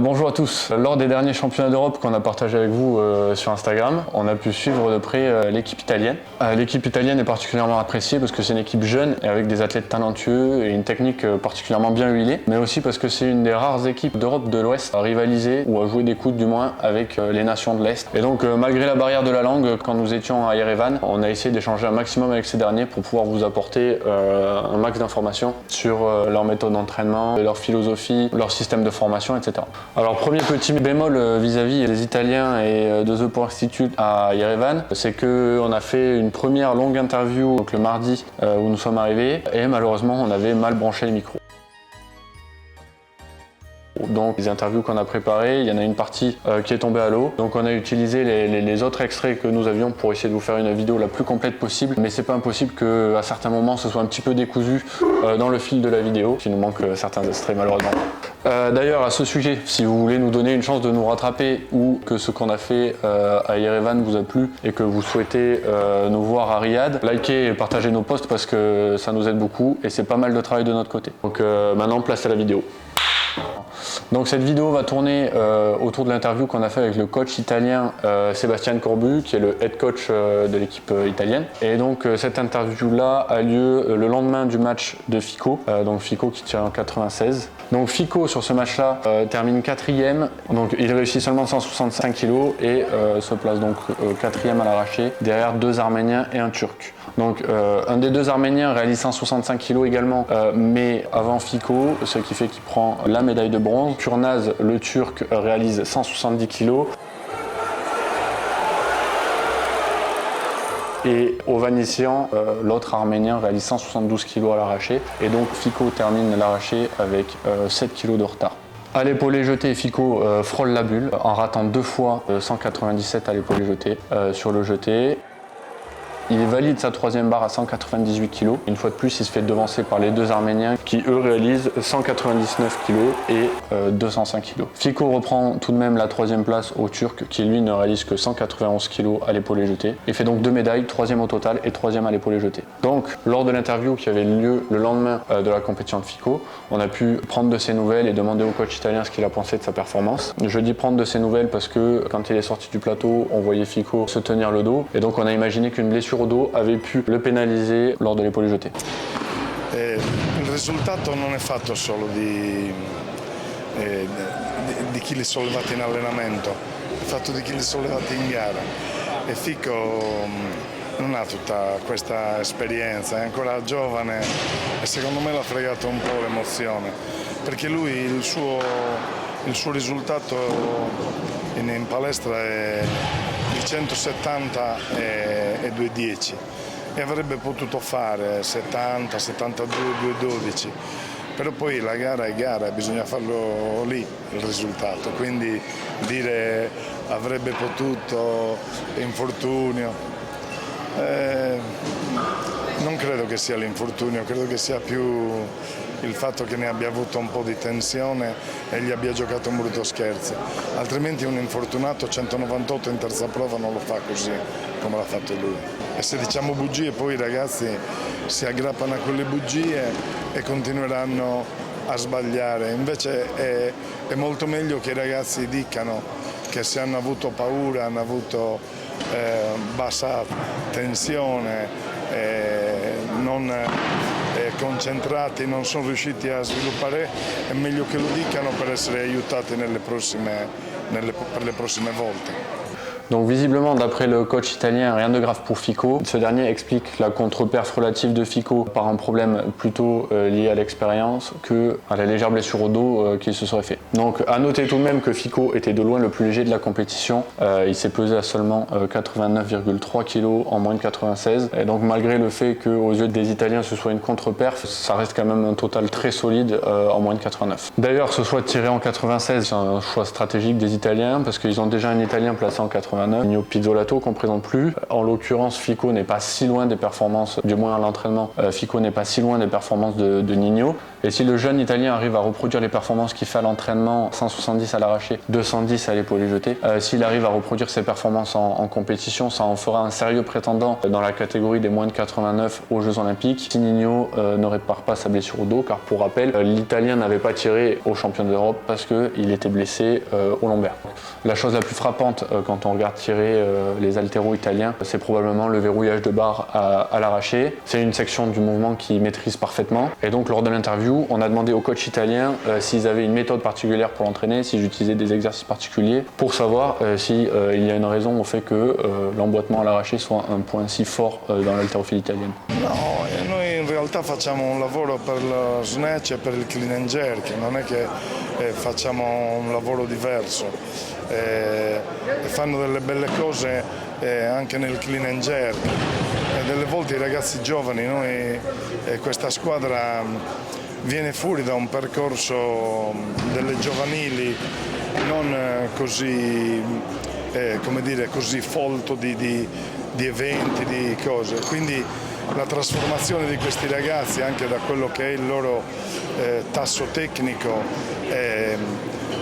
Bonjour à tous. Lors des derniers championnats d'Europe qu'on a partagé avec vous sur Instagram, on a pu suivre de près l'équipe italienne. L'équipe italienne est particulièrement appréciée parce que c'est une équipe jeune et avec des athlètes talentueux et une technique particulièrement bien huilée, mais aussi parce que c'est une des rares équipes d'Europe de l'Ouest à rivaliser ou à jouer des coudes du moins avec les nations de l'Est. Et donc malgré la barrière de la langue, quand nous étions à Yerevan, on a essayé d'échanger un maximum avec ces derniers pour pouvoir vous apporter un max d'informations sur leur méthode d'entraînement, leur philosophie, leur système de formation, etc. Alors premier petit bémol vis-à-vis des Italiens et de The Power Institute à Yerevan, c'est qu'on a fait une première longue interview donc le mardi où nous sommes arrivés et malheureusement on avait mal branché le micro. Donc les interviews qu'on a préparées, il y en a une partie qui est tombée à l'eau. Donc on a utilisé les autres extraits que nous avions pour essayer de vous faire une vidéo la plus complète possible. Mais c'est pas impossible qu'à certains moments ce soit un petit peu décousu dans le fil de la vidéo. Il nous manque certains extraits malheureusement. D'ailleurs à ce sujet, si vous voulez nous donner une chance de nous rattraper ou que ce qu'on a fait à Yerevan vous a plu et que vous souhaitez nous voir à Riyad, likez et partagez nos posts parce que ça nous aide beaucoup et c'est pas mal de travail de notre côté. Donc maintenant place à la vidéo. Donc cette vidéo va tourner autour de l'interview qu'on a fait avec le coach italien Sébastien Corbu, qui est le head coach de l'équipe italienne. Et donc cette interview-là a lieu le lendemain du match de Fico, donc Fico qui tire en 96. Donc Fico sur ce match-là termine 4e, donc il réussit seulement 165 kg et se place donc 4e à l'arraché, derrière 2 Arméniens et un Turc. Donc un des 2 Arméniens réalise 165 kg également, mais avant Fico, ce qui fait qu'il prend la médaille de bronze. Kurnaz, le Turc, réalise 170 kg. Et Ovanessian, l'autre Arménien, réalise 172 kg à l'arraché. Et donc Fico termine l'arraché avec 7 kg de retard. À l'épaulé jeté, Fico frôle la bulle en ratant 2 fois 197 à l'épaulé jeté sur le jeté. Il valide sa 3e barre à 198 kg. Une fois de plus, il se fait devancer par les 2 Arméniens qui, eux, réalisent 199 kg et 205 kg. Fico reprend tout de même la 3e place au Turc qui, lui, ne réalise que 191 kg à l'épaulé jeté. Il fait donc 2 médailles, 3e au total et 3e à l'épaulé jeté. Donc, lors de l'interview qui avait lieu le lendemain de la compétition de Fico, on a pu prendre de ses nouvelles et demander au coach italien ce qu'il a pensé de sa performance. Je dis prendre de ses nouvelles parce que quand il est sorti du plateau, on voyait Fico se tenir le dos et donc on a imaginé qu'une blessure au dos avait pu le pénaliser lors de l'épaulé jeté. Il risultato non è fatto solo di chili sollevati in allenamento, è fatto di chili sollevati in gara e Fico non ha tutta questa esperienza, è ancora giovane e secondo me l'ha fregato un po' l'emozione, perché lui il suo risultato in palestra è di 170 e 210 e avrebbe potuto fare 70, 72, 212, però poi la gara è gara e bisogna farlo lì il risultato, quindi dire avrebbe potuto, infortunio, non credo che sia l'infortunio, credo che sia più il fatto che ne abbia avuto un po' di tensione e gli abbia giocato un brutto scherzo, altrimenti un infortunato 198 in terza prova non lo fa così come l'ha fatto lui. E se diciamo bugie poi i ragazzi si aggrappano a quelle bugie e continueranno a sbagliare, invece è molto meglio che i ragazzi dicano che se hanno avuto paura, hanno avuto bassa tensione, non concentrati, non sono riusciti a sviluppare, è meglio che lo dicano per essere aiutati per le prossime volte. Donc visiblement, d'après le coach italien, rien de grave pour Fico. Ce dernier explique la contre-perf relative de Fico par un problème plutôt lié à l'expérience que à la légère blessure au dos qu'il se serait fait. Donc à noter tout de même que Fico était de loin le plus léger de la compétition. Il s'est pesé à seulement 89,3 kg en moins de 96. Et donc malgré le fait qu'aux yeux des Italiens ce soit une contre-perf, ça reste quand même un total très solide en moins de 89. D'ailleurs, ce choix de tirer en 96, c'est un choix stratégique des Italiens parce qu'ils ont déjà un Italien placé en 96. 89. Nino Pizzolato qu'on présente plus. En l'occurrence, Fico n'est pas si loin des performances, du moins à l'entraînement, Fico n'est pas si loin des performances de Nino. Et si le jeune Italien arrive à reproduire les performances qu'il fait à l'entraînement, 170 à l'arraché, 210 à l'épaule jetée, s'il arrive à reproduire ses performances en compétition, ça en fera un sérieux prétendant dans la catégorie des moins de 89 aux Jeux Olympiques. Si Nino ne répare pas sa blessure au dos, car pour rappel, l'Italien n'avait pas tiré aux championnats d'Europe parce qu'il était blessé au lombaire. La chose la plus frappante quand on regarde tirer les haltéros italiens, c'est probablement le verrouillage de barre à l'arraché. C'est une section du mouvement qu'ils maîtrisent parfaitement. Et donc lors de l'interview, on a demandé aux coachs italiens s'ils avaient une méthode particulière pour l'entraîner, s'ils utilisaient des exercices particuliers, pour savoir s'il y a une raison au fait que l'emboîtement à l'arraché soit un point si fort dans l'haltérophilie italienne. No, noi in realtà facciamo un lavoro per lo snatch e per il clean and jerk, non è che facciamo un lavoro diverso. Fanno delle belle cose anche nel clean and jerk. Delle volte i ragazzi giovani, questa squadra viene fuori da un percorso delle giovanili non così, come dire, così folto di eventi, di cose. Quindi la trasformazione di questi ragazzi anche da quello che è il loro tasso tecnico è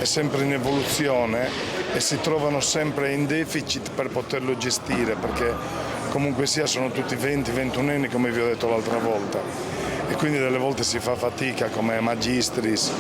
sempre in evoluzione e si trovano sempre in deficit per poterlo gestire, perché comunque sia sono tutti 20-21 anni come vi ho detto l'altra volta e quindi delle volte si fa fatica come Magistris,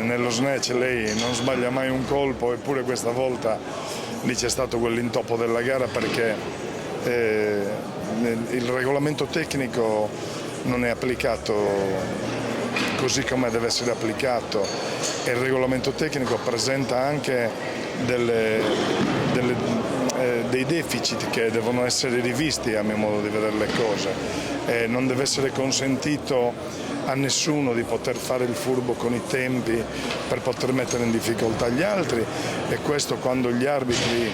nello snatch lei non sbaglia mai un colpo, eppure questa volta lì c'è stato quell'intoppo della gara perché il regolamento tecnico non è applicato così come deve essere applicato e il regolamento tecnico presenta anche dei deficit che devono essere rivisti a mio modo di vedere le cose. Non deve essere consentito a nessuno di poter fare il furbo con i tempi per poter mettere in difficoltà gli altri e questo quando gli arbitri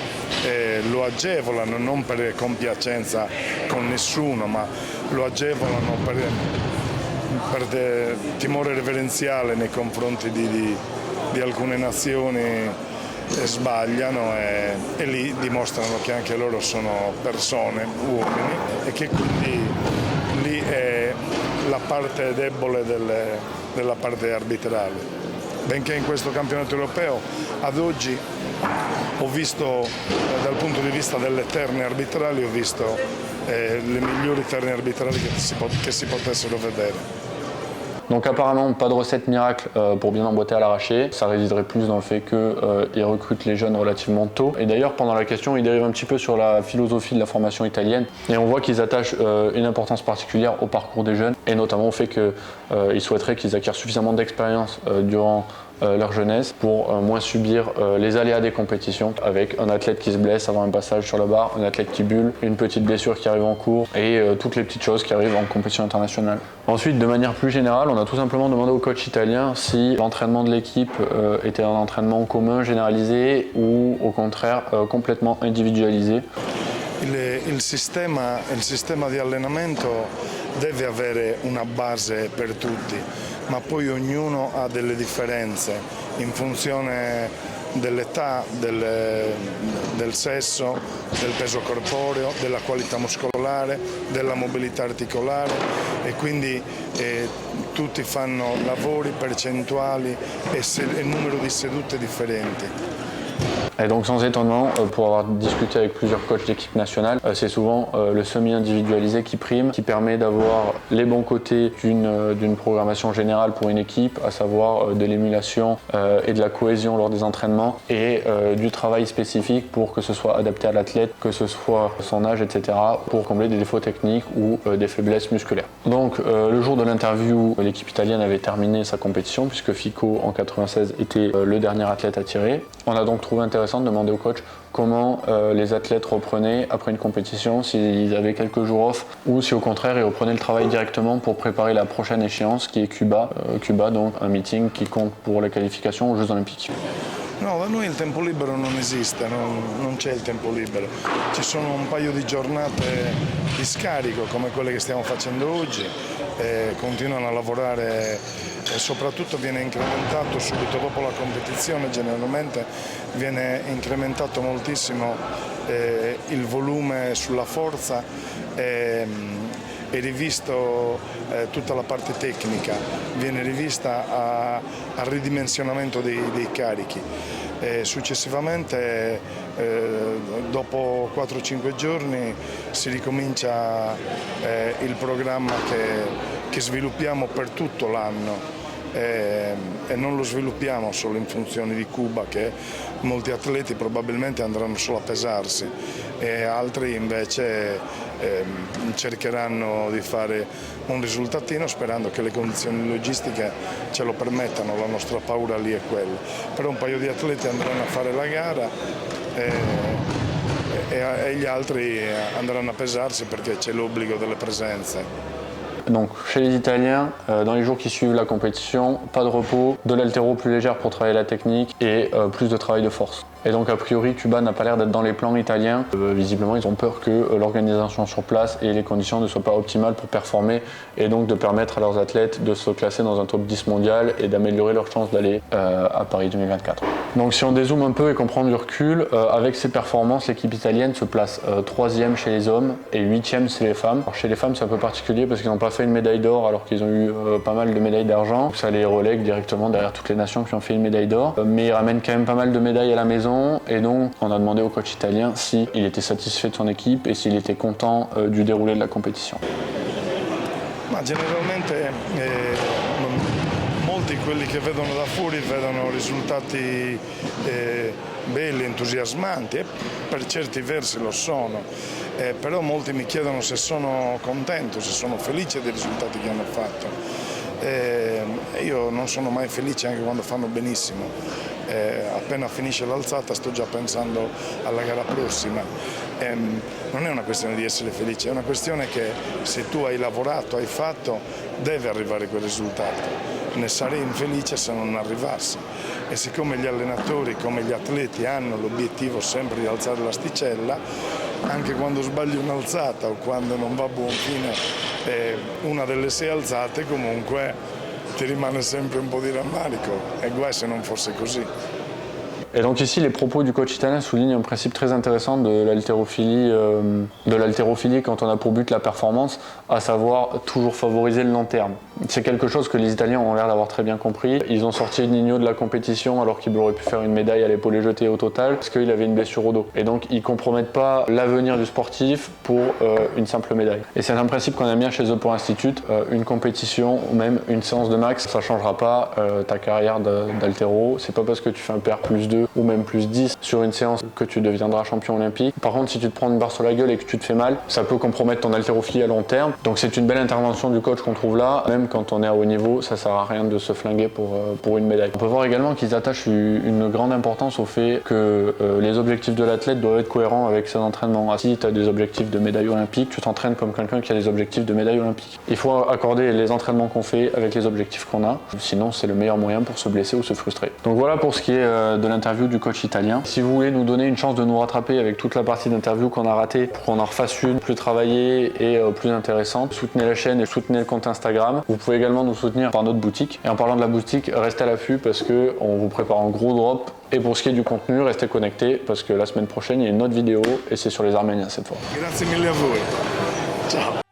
lo agevolano non per compiacenza con nessuno ma lo agevolano per timore reverenziale nei confronti di alcune nazioni sbagliano e lì dimostrano che anche loro sono persone, uomini e che quindi lì è la parte debole della parte arbitrale. Benché in questo campionato europeo ad oggi ho visto dal punto di vista delle terne arbitrali ho visto le migliori terne arbitrali che si potessero vedere. Donc apparemment pas de recette miracle pour bien emboîter à l'arraché, ça résiderait plus dans le fait qu'ils recrutent les jeunes relativement tôt. Et d'ailleurs pendant la question ils dérivent un petit peu sur la philosophie de la formation italienne et on voit qu'ils attachent une importance particulière au parcours des jeunes et notamment au fait qu'ils souhaiteraient qu'ils acquièrent suffisamment d'expérience durant leur jeunesse pour moins subir les aléas des compétitions avec un athlète qui se blesse avant un passage sur la barre, un athlète qui bulle, une petite blessure qui arrive en cours et toutes les petites choses qui arrivent en compétition internationale. Ensuite, de manière plus générale, on a tout simplement demandé au coach italien si l'entraînement de l'équipe était un entraînement commun, généralisé ou au contraire complètement individualisé. Il sistema di allenamento deve avere una base per tutti, ma poi ognuno ha delle differenze in funzione dell'età, del sesso, del peso corporeo, della qualità muscolare, della mobilità articolare e quindi tutti fanno lavori percentuali e numero di sedute differenti. Et donc sans étonnement, pour avoir discuté avec plusieurs coachs d'équipe nationale, c'est souvent le semi-individualisé qui prime, qui permet d'avoir les bons côtés d'une programmation générale pour une équipe, à savoir de l'émulation et de la cohésion lors des entraînements et du travail spécifique pour que ce soit adapté à l'athlète, que ce soit son âge, etc., pour combler des défauts techniques ou des faiblesses musculaires. Donc le jour de l'interview, l'équipe italienne avait terminé sa compétition puisque Fico en 96 était le dernier athlète à tirer. On a donc trouvé intéressant de demander au coach comment les athlètes reprenaient après une compétition, s'ils avaient quelques jours off ou si au contraire ils reprenaient le travail directement pour préparer la prochaine échéance qui est Cuba. Cuba, donc un meeting qui compte pour la qualification aux Jeux Olympiques. No, da noi il tempo libero non esiste, non c'è il tempo libero. Ci sono un paio di giornate di scarico come quelle che stiamo facendo oggi, continuano a lavorare e soprattutto viene incrementato subito dopo la competizione, generalmente viene incrementato moltissimo il volume sulla forza e rivisto tutta la parte tecnica, viene rivista al ridimensionamento dei carichi. Successivamente, dopo 4-5 giorni, si ricomincia il programma che sviluppiamo per tutto l'anno. E non lo sviluppiamo solo in funzione di Cuba, che molti atleti probabilmente andranno solo a pesarsi e altri invece cercheranno di fare un risultatino sperando che le condizioni logistiche ce lo permettano. La nostra paura lì è quella. Però un paio di atleti andranno a fare la gara e gli altri andranno a pesarsi perché c'è l'obbligo delle presenze. Donc chez les Italiens, dans les jours qui suivent la compétition, pas de repos, de l'haltéro plus légère pour travailler la technique et plus de travail de force. Et donc a priori Cuba n'a pas l'air d'être dans les plans italiens. Visiblement ils ont peur que l'organisation sur place et les conditions ne soient pas optimales pour performer et donc de permettre à leurs athlètes de se classer dans un top 10 mondial et d'améliorer leurs chances d'aller à Paris 2024. Donc si on dézoome un peu et qu'on prend du recul, avec ces performances, l'équipe italienne se place 3e chez les hommes et 8e chez les femmes. Alors, chez les femmes c'est un peu particulier parce qu'ils n'ont pas fait une médaille d'or alors qu'ils ont eu pas mal de médailles d'argent. Ça les relègue directement derrière toutes les nations qui ont fait une médaille d'or. Mais ils ramènent quand même pas mal de médailles à la maison et donc on a demandé au coach italien s'il était satisfait de son équipe et s'il était content du déroulé de la compétition. Ma generalmente molti quelli che vedono da fuori vedono risultati belli, entusiasmanti e per certi versi lo sono, però molti mi chiedono se sono contento, se sono felice dei risultati che hanno fatto. Io non sono mai felice anche quando fanno benissimo. Appena finisce l'alzata sto già pensando alla gara prossima. Non è una questione di essere felice, è una questione che se tu hai lavorato, hai fatto, deve arrivare quel risultato. Ne sarei infelice se non arrivasse. E siccome gli allenatori come gli atleti hanno l'obiettivo sempre di alzare l'asticella, anche quando sbagli un'alzata o quando non va a buon fine una delle 6 alzate, comunque ti rimane sempre un po' di rammarico e guai se non fosse così. Et donc ici, les propos du coach italien soulignent un principe très intéressant de l'haltérophilie quand on a pour but la performance, à savoir toujours favoriser le long terme. C'est quelque chose que les Italiens ont l'air d'avoir très bien compris. Ils ont sorti Nino de la compétition alors qu'il aurait pu faire une médaille à l'épaule jetée au total parce qu'il avait une blessure au dos. Et donc ils ne compromettent pas l'avenir du sportif pour une simple médaille. Et c'est un principe qu'on aime bien chez The Power Institute. Une compétition ou même une séance de max, ça ne changera pas ta carrière d'haltéro. C'est pas parce que tu fais un PR plus 2 ou même plus 10 sur une séance que tu deviendras champion olympique. Par contre, si tu te prends une barre sur la gueule et que tu te fais mal, ça peut compromettre ton haltérophilie à long terme. Donc c'est une belle intervention du coach qu'on trouve là. Même quand on est à haut niveau, ça sert à rien de se flinguer pour une médaille. On peut voir également qu'ils attachent une grande importance au fait que les objectifs de l'athlète doivent être cohérents avec ses entraînements. Si tu as des objectifs de médaille olympique, tu t'entraînes comme quelqu'un qui a des objectifs de médaille olympique. Il faut accorder les entraînements qu'on fait avec les objectifs qu'on a. Sinon, c'est le meilleur moyen pour se blesser ou se frustrer. Donc voilà pour ce qui est de l'interview du coach italien. Si vous voulez nous donner une chance de nous rattraper avec toute la partie d'interview qu'on a ratée pour qu'on en refasse une plus travaillée et plus intéressante, soutenez la chaîne et soutenez le compte Instagram. Vous pouvez également nous soutenir par notre boutique. Et en parlant de la boutique, restez à l'affût parce qu'on vous prépare un gros drop. Et pour ce qui est du contenu, restez connectés parce que la semaine prochaine, il y a une autre vidéo et c'est sur les Arméniens cette fois. Grazie mille a voi. Ciao.